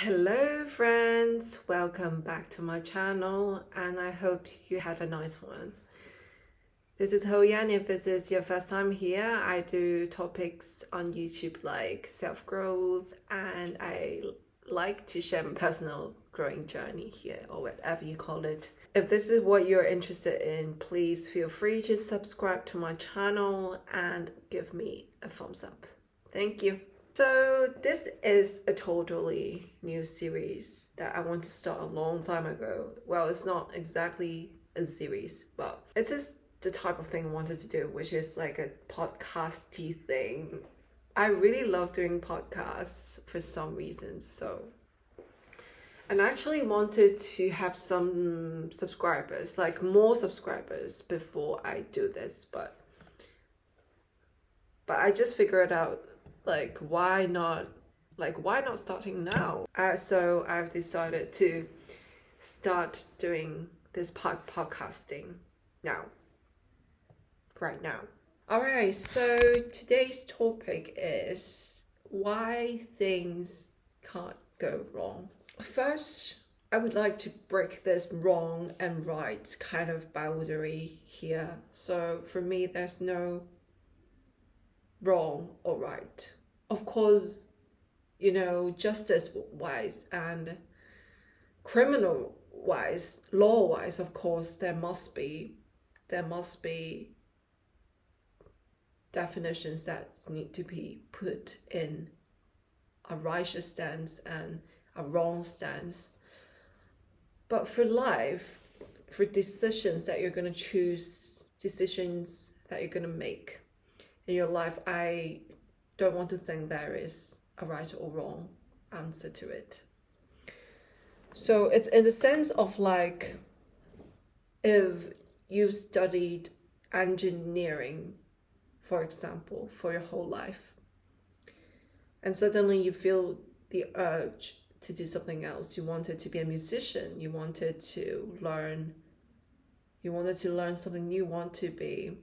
Hello friends, welcome back to my channel and I hope you had a nice one. This is Ho-Yan. If this is your first time here, I do topics on YouTube like self-growth and I like to share my personal growing journey here or whatever you call it. If this is what you're interested in, please feel free to subscribe to my channel and give me a thumbs up. Thank you. So this is a totally new series that I want to start a long time ago. Well, it's not exactly a series, but it's just the type of thing I wanted to do, which is like a podcasty thing. I really love doing podcasts for some reasons, and I actually wanted to have some subscribers, like more subscribers before I do this, but I just figured out why not starting now? So I've decided to start doing this podcasting right now. Alright, so today's topic is why things can't go wrong. First, I would like to break this wrong and right kind of boundary here. So for me, there's no wrong or right. Of course, justice wise and criminal wise, law wise, of course, there must be definitions that need to be put in a righteous stance and a wrong stance. But for life, for decisions that you're going to choose, decisions that you're going to make in your life, I don't want to think there is a right or wrong answer to it. So it's in the sense of like, if you've studied engineering, for example, for your whole life, and suddenly you feel the urge to do something else. You wanted to be a musician, you wanted to learn something new, want to be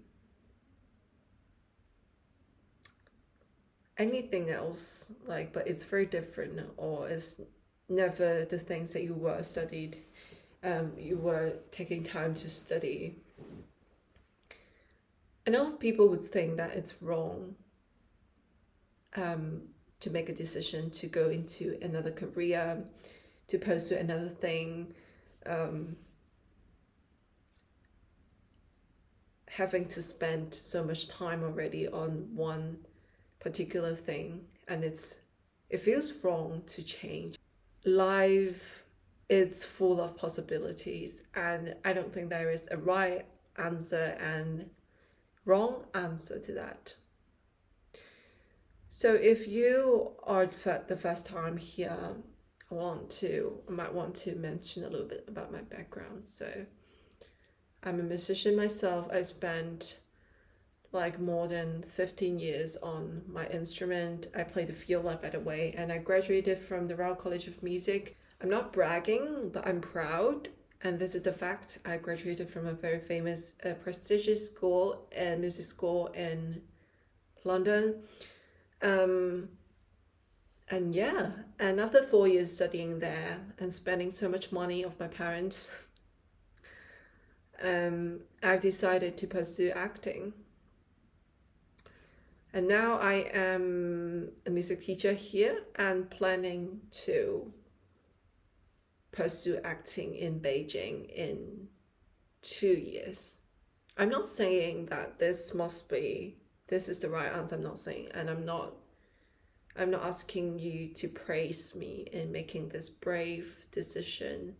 anything else, but it's very different, or it's never the things that you were taking time to study. A lot of people would think that it's wrong to make a decision to go into another career, to pursue another thing, having to spend so much time already on one particular thing, and it feels wrong to change. Life is full of possibilities, and I don't think there is a right answer and wrong answer to that. So if you are the first time here, I might want to mention a little bit about my background. So I'm a musician myself. I spent more than 15 years on my instrument. I play the viola, by the way, and I graduated from the Royal College of Music. I'm not bragging, but I'm proud, and this is the fact. I graduated from a very famous, prestigious school and music school in London. And after 4 years studying there and spending so much money of my parents, I've decided to pursue acting. And now I am a music teacher here and planning to pursue acting in Beijing in 2 years. I'm not saying that this is the right answer. I'm not saying, and I'm not asking you to praise me in making this brave decision.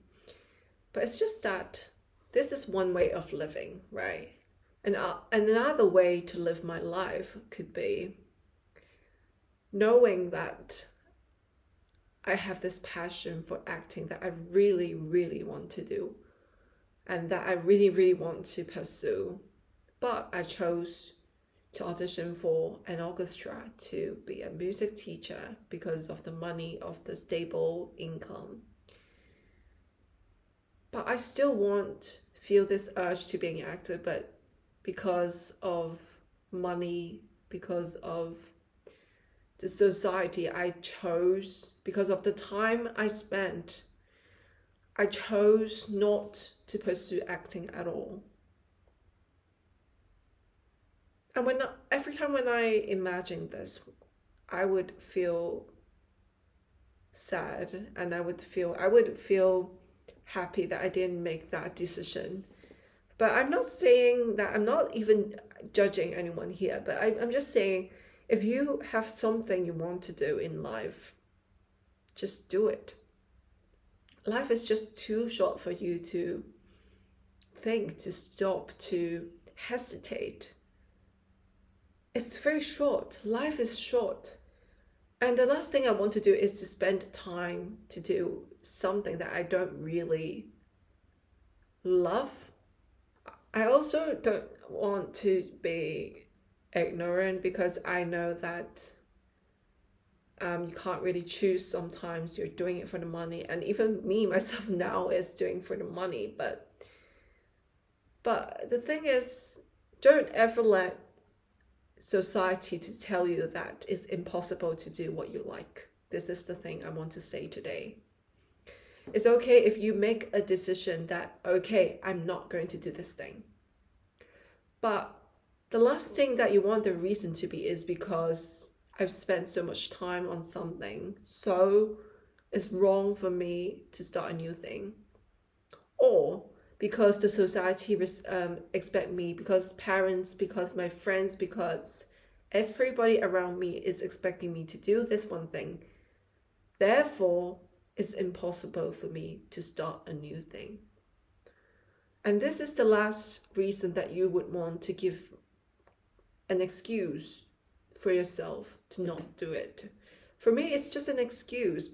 But it's just that this is one way of living, right? And another way to live my life could be knowing that I have this passion for acting that I really, really want to do and that I really, really want to pursue. But I chose to audition for an orchestra to be a music teacher because of the money, of the stable income. But I still feel this urge to be an actor, but because of money, because of the society I chose, because of the time I spent, I chose not to pursue acting at all. And every time when I imagine this, I would feel sad, and I would feel happy that I didn't make that decision. But I'm not saying that, I'm not even judging anyone here, but I'm just saying, if you have something you want to do in life, just do it. Life is just too short for you to think, to stop, to hesitate. It's very short. Life is short. And the last thing I want to do is to spend time to do something that I don't really love. I also don't want to be ignorant, because I know that you can't really choose. Sometimes you're doing it for the money, and even me myself now is doing for the money. But the thing is, don't ever let society to tell you that it's impossible to do what you like. This is the thing I want to say today. It's okay if you make a decision that, okay, I'm not going to do this thing. But the last thing that you want the reason to be is because I've spent so much time on something, so it's wrong for me to start a new thing. Or because the society expect me, because parents, because my friends, because everybody around me is expecting me to do this one thing. Therefore, it's impossible for me to start a new thing. And this is the last reason that you would want to give an excuse for yourself to not do it. For me, it's just an excuse,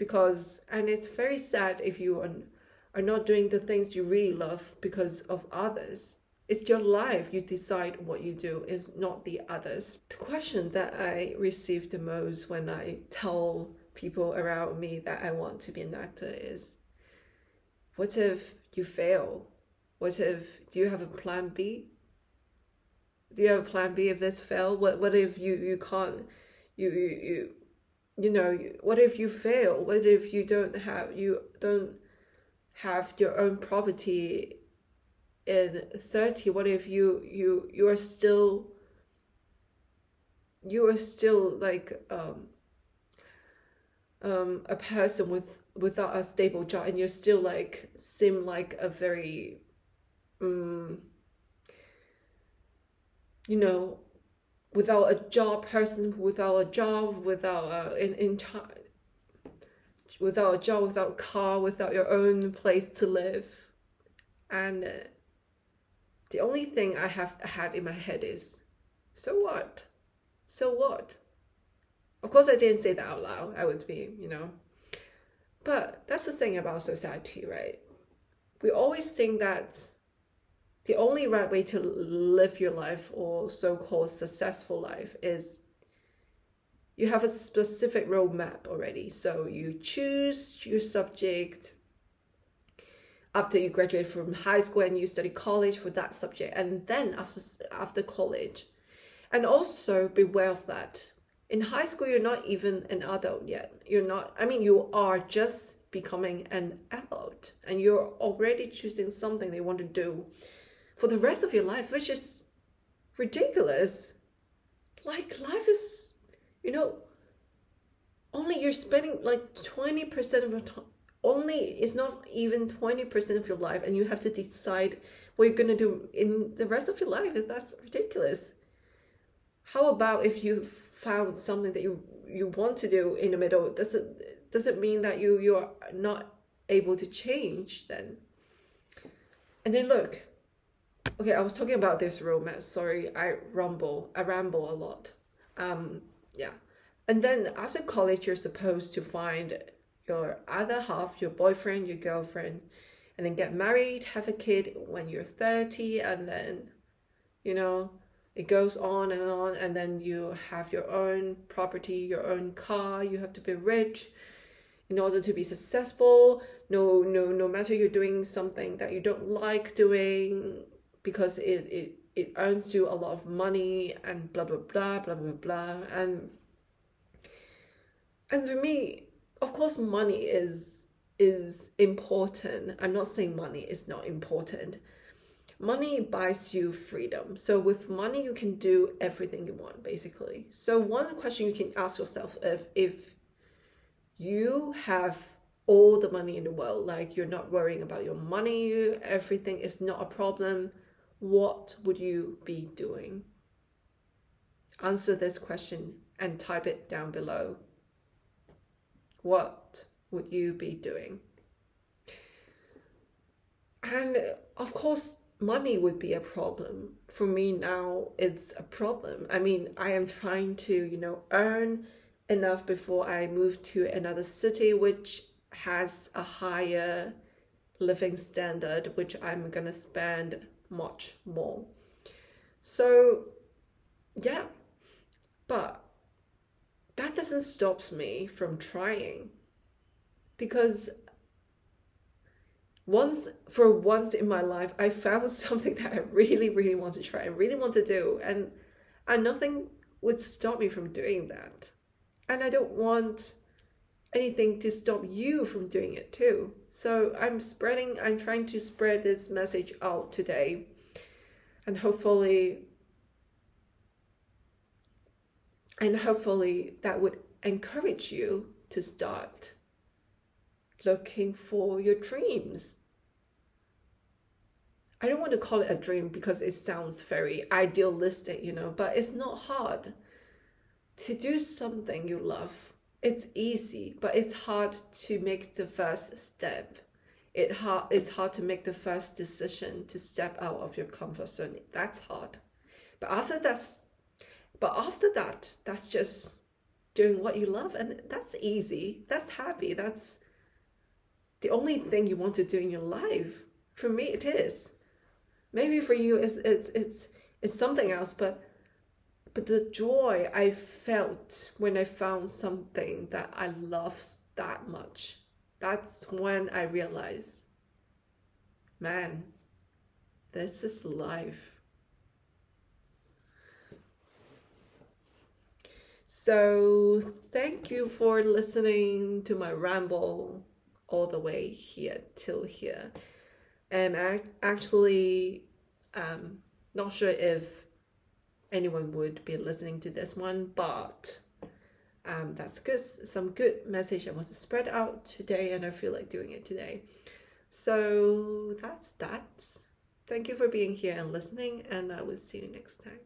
and it's very sad if you are not doing the things you really love because of others. It's your life. You decide what you do, is not the others. The question that I receive the most when I tell people around me that I want to be an actor is, what if you fail? Do you have a plan B? Do you have a plan B if this fails? What if you can't, what if you fail? What if you don't have your own property in 30? What if you are still like a person without a stable job, and you're still like seem like a very without a job person, without a job, without a job, without a car, without your own place to live. And the only thing I have had in my head is, so what? So what? Of course, I didn't say that out loud. I would be, But that's the thing about society, right? We always think that the only right way to live your life, or so-called successful life, is you have a specific roadmap already. So you choose your subject after you graduate from high school, and you study college for that subject. And then after college, and also beware of that. In high school, you're not even an adult yet. You are just becoming an adult, and you're already choosing something they want to do for the rest of your life, which is ridiculous. Like, life is, only you're spending like 20% of your time, it's not even 20% of your life, and you have to decide what you're going to do in the rest of your life. That's ridiculous. How about if you found something that you want to do in the middle? Does it mean that you are not able to change then? And then look, okay, I was talking about this romance. Sorry, I ramble a lot. Yeah. And then after college, you're supposed to find your other half, your boyfriend, your girlfriend, and then get married, have a kid when you're 30, and then, it goes on, and then you have your own property, your own car. You have to be rich in order to be successful. No matter you're doing something that you don't like doing, because it earns you a lot of money, and blah blah blah blah blah blah. And And for me, of course, money is important. I'm not saying money is not important. Money buys you freedom. So with money, you can do everything you want, basically. So one question you can ask yourself, if you have all the money in the world, like you're not worrying about your money, everything is not a problem, what would you be doing? Answer this question and type it down below. What would you be doing? And of course, money would be a problem. For me now, it's a problem. I mean, I am trying to, earn enough before I move to another city, which has a higher living standard, which I'm gonna spend much more. So, yeah, but that doesn't stop me from trying, because for once in my life, I found something that I really, really want to try, I really want to do, and nothing would stop me from doing that. And I don't want anything to stop you from doing it too. So I'm trying to spread this message out today, and hopefully that would encourage you to start looking for your dreams. I don't want to call it a dream because it sounds very idealistic, but it's not hard to do something you love. It's easy, but it's hard to make the first step. It's hard to make the first decision to step out of your comfort zone. That's hard. But after that, that's just doing what you love, and that's easy. That's happy. That's the only thing you want to do in your life. For me, it is. Maybe for you, it's something else, but the joy I felt when I found something that I love that much, that's when I realized, man, this is life. So thank you for listening to my ramble all the way here till here. And I actually not sure if anyone would be listening to this one, but that's good. Some good message I want to spread out today, and I feel like doing it today. So that's that. Thank you for being here and listening, and I will see you next time.